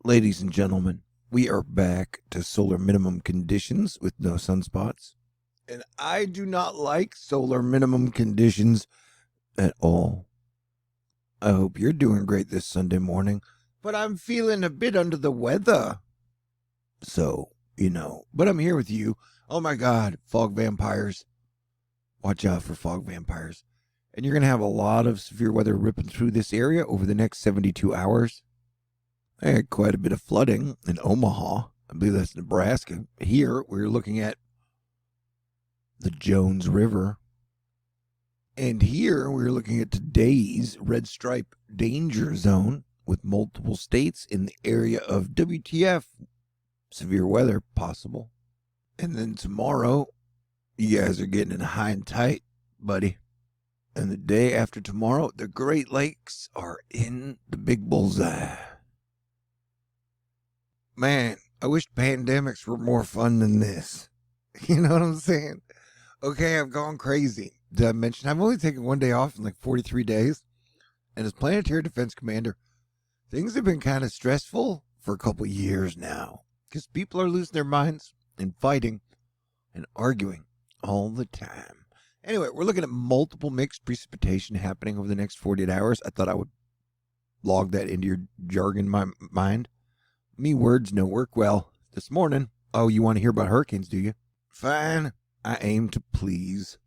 Ladies and gentlemen, we are back to solar minimum conditions with no sunspots. And I do not like solar minimum conditions at all. I hope you're doing great this Sunday morning, but I'm feeling a bit under the weather. So, but I'm here with you. Oh my God, fog vampires. Watch out for fog vampires. And you're going to have a lot of severe weather ripping through this area over the next 72 hours. I had quite a bit of flooding in Omaha. I believe that's Nebraska. Here, we're looking at the Jones River. And here, we're looking at today's red stripe danger zone with multiple states in the area of WTF, severe weather possible. And then tomorrow, you guys are getting in high and tight, buddy. And the day after tomorrow, the Great Lakes are in the big bullseye. Man, I wish pandemics were more fun than this. You know what I'm saying? Okay, I've gone crazy. Did I mention I've only taken one day off in like 43 days? And as Planetary Defense Commander, things have been kind of stressful for a couple years now. Because people are losing their minds and fighting and arguing all the time. Anyway, we're looking at multiple mixed precipitation happening over the next 48 hours. I thought I would log that into your jargon mind. Me words no work well this morning. Oh, you want to hear about hurricanes, do you? Fine. I aim to please.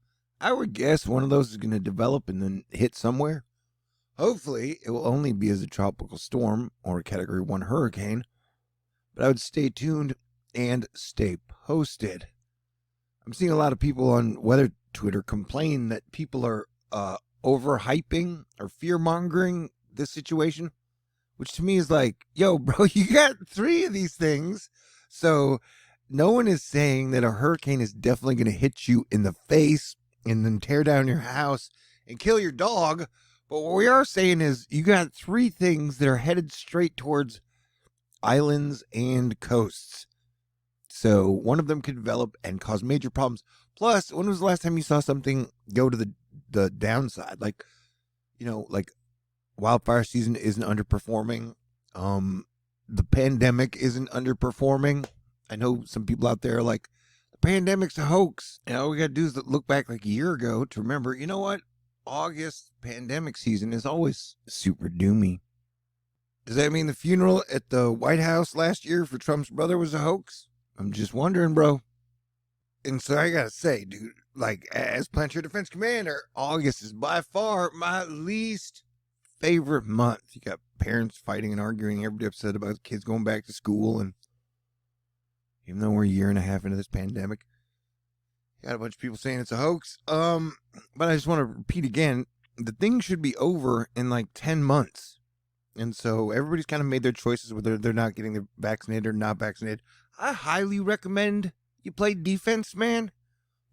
I would guess one of those is going to develop and then hit somewhere. Hopefully, it will only be as a tropical storm or a Category 1 hurricane. But I would stay tuned and stay posted. I'm seeing a lot of people on weather Twitter complain that people are overhyping or fear-mongering this situation. Which to me is like, yo, bro, you got 3 of these things. So no one is saying that a hurricane is definitely going to hit you in the face and then tear down your house and kill your dog. But what we are saying is you got 3 things that are headed straight towards islands and coasts. So one of them could develop and cause major problems. Plus, when was the last time you saw something go to the downside? Like wildfire season isn't underperforming. The pandemic isn't underperforming. I know some people out there are like, the pandemic's a hoax. And all we got to do is look back like a year ago to remember, you know what? August pandemic season is always super doomy. Does that mean the funeral at the White House last year for Trump's brother was a hoax? I'm just wondering, bro. And so I got to say, dude, like as Planetary Defense Commander, August is by far my least favorite month. You got parents fighting and arguing, everybody upset about kids going back to school, and even though we're a year and a half into this pandemic, you got a bunch of people saying it's a hoax. But I just want to repeat again, the thing should be over in like 10 months. And so everybody's kind of made their choices whether they're not getting vaccinated or not vaccinated. I highly recommend you play defense, man.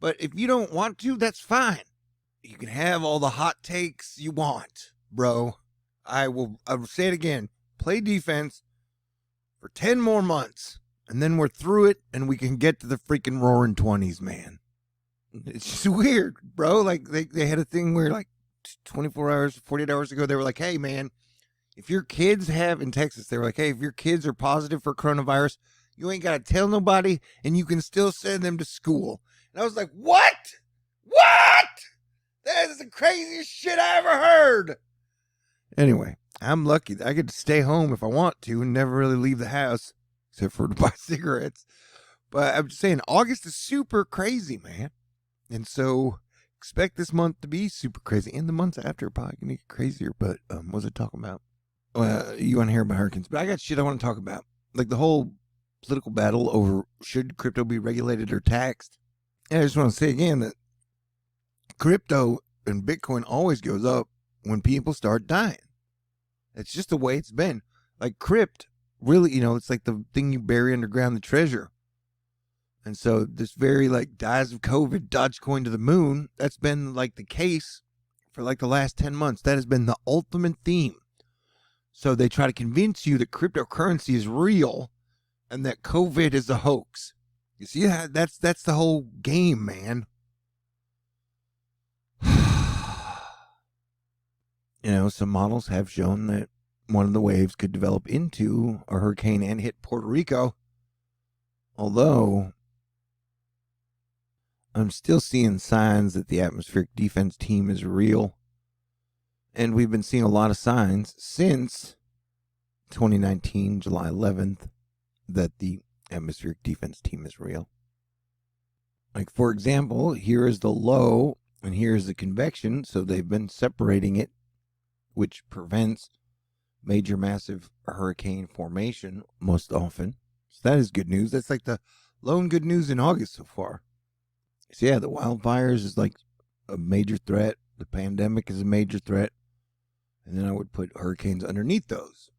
But if you don't want to, that's fine. You can have all the hot takes you want, bro. I will say it again. Play defense for 10 more months. And then we're through it and we can get to the freaking roaring 20s, man. It's just weird, bro. Like they had a thing where like 24 hours, 48 hours ago, they were like, hey, man, if your kids in Texas, they were like, hey, if your kids are positive for coronavirus, you ain't got to tell nobody and you can still send them to school. And I was like, what? What? That is the craziest shit I ever heard. Anyway, I'm lucky that I get to stay home if I want to and never really leave the house except for to buy cigarettes. But I'm just saying, August is super crazy, man. And so expect this month to be super crazy. And the months after are probably going to get crazier. But what was I talking about? Well, you want to hear about hurricanes. But I got shit I want to talk about. Like the whole political battle over should crypto be regulated or taxed. And I just want to say again that crypto and Bitcoin always goes up when people start dying. It's just the way it's been. Like crypt, really, it's like the thing you bury underground, the treasure. And so this very like dies of COVID, Dogecoin to the moon, that's been like the case for like the last 10 months. That has been the ultimate theme. So they try to convince you that cryptocurrency is real and that COVID is a hoax. You see, that's the whole game, man. Some models have shown that one of the waves could develop into a hurricane and hit Puerto Rico. Although I'm still seeing signs that the atmospheric defense team is real. And we've been seeing a lot of signs since 2019, July 11th, that the atmospheric defense team is real. Like, for example, here is the low and here is the convection. So they've been separating it, which prevents major massive hurricane formation most often. So that is good news. That's like the lone good news in August so far. So yeah, the wildfires is like a major threat. The pandemic is a major threat. And then I would put hurricanes underneath those.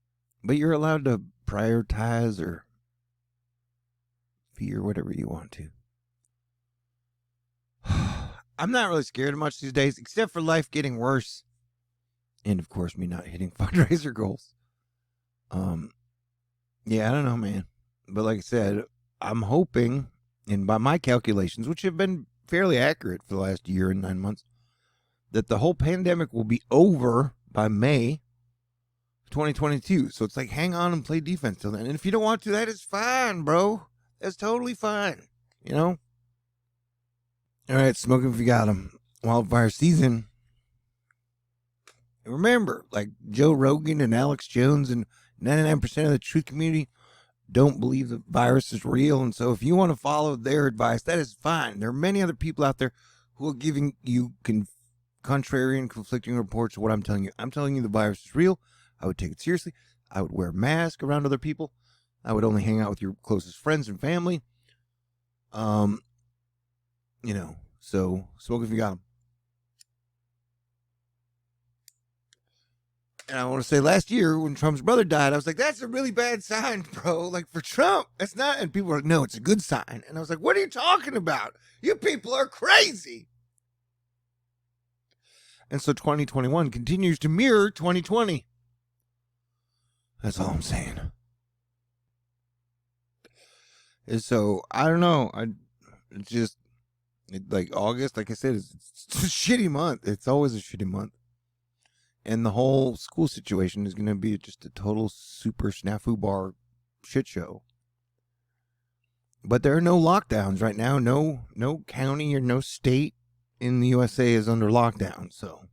But you're allowed to prioritize or fear whatever you want to. I'm not really scared of much these days, except for life getting worse. And of course, me not hitting fundraiser goals. Yeah, I don't know, man. But like I said, I'm hoping, and by my calculations, which have been fairly accurate for the last year and 9 months, that the whole pandemic will be over by May 2022. So it's like, hang on and play defense till then. And if you don't want to, that is fine, bro. That's totally fine. You know? All right, smoke 'em if you got 'em. Wildfire season. And remember, like Joe Rogan and Alex Jones and 99% of the truth community don't believe the virus is real. And so if you want to follow their advice, that is fine. There are many other people out there who are giving you contrary and conflicting reports of what I'm telling you. I'm telling you the virus is real. I would take it seriously. I would wear a mask around other people. I would only hang out with your closest friends and family. You know, so smoke if you got them. And I want to say last year when Trump's brother died, I was like, that's a really bad sign, bro. Like for Trump, that's not. And people were like, no, it's a good sign. And I was like, what are you talking about? You people are crazy. And so 2021 continues to mirror 2020. That's all I'm saying. And so I don't know. Like August, like I said, it's a shitty month. It's always a shitty month. And the whole school situation is going to be just a total super snafu bar shit show. But there are no lockdowns right now. No county or no state in the USA is under lockdown. So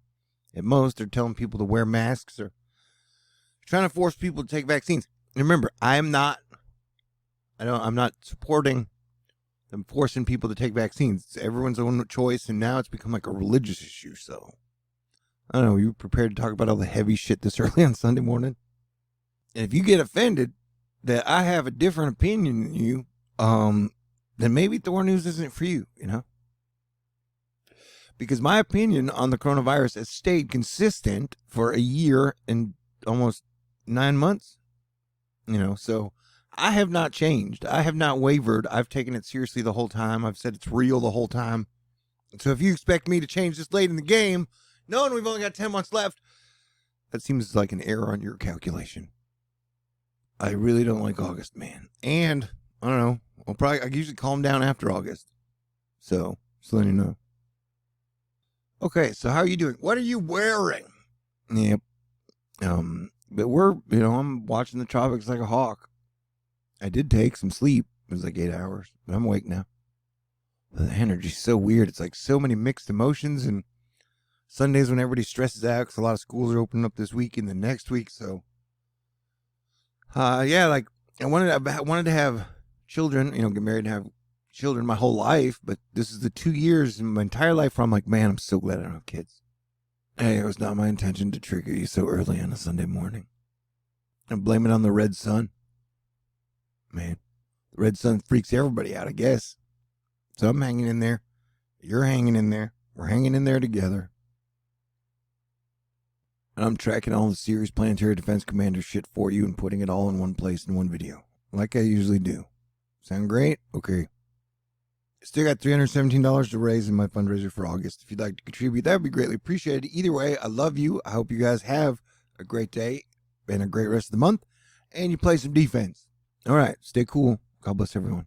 at most, they're telling people to wear masks or trying to force people to take vaccines. And remember, I'm not supporting them forcing people to take vaccines. It's everyone's own choice, and now it's become like a religious issue. So I don't know. Are you prepared to talk about all the heavy shit this early on Sunday morning? And if you get offended that I have a different opinion than you, then maybe THORnews isn't for you, you know? Because my opinion on the coronavirus has stayed consistent for a year and almost 9 months, you know? So I have not changed. I have not wavered. I've taken it seriously the whole time. I've said it's real the whole time. So if you expect me to change this late in the game, knowing we've only got 10 months left, that seems like an error on your calculation. I really don't like August, man. And I don't know. I usually calm down after August. So, just letting you know. Okay, so how are you doing? What are you wearing? Yep. But I'm watching the tropics like a hawk. I did take some sleep. It was like 8 hours, but I'm awake now. The energy's so weird. It's like so many mixed emotions, and Sundays when everybody stresses out because a lot of schools are opening up this week and the next week. So, yeah, like I wanted to have children, get married and have children my whole life, but this is the 2 years in my entire life where I'm like, man, I'm so glad I don't have kids. Hey, it was not my intention to trigger you so early on a Sunday morning. And blame it on the red sun. Man, the red sun freaks everybody out, I guess. So I'm hanging in there. You're hanging in there. We're hanging in there together. And I'm tracking all the serious Planetary Defense Commander shit for you and putting it all in one place in one video, like I usually do. Sound great? Okay. Still got $317 to raise in my fundraiser for August. If you'd like to contribute, that would be greatly appreciated. Either way, I love you. I hope you guys have a great day and a great rest of the month, and you play some defense. All right, stay cool. God bless everyone.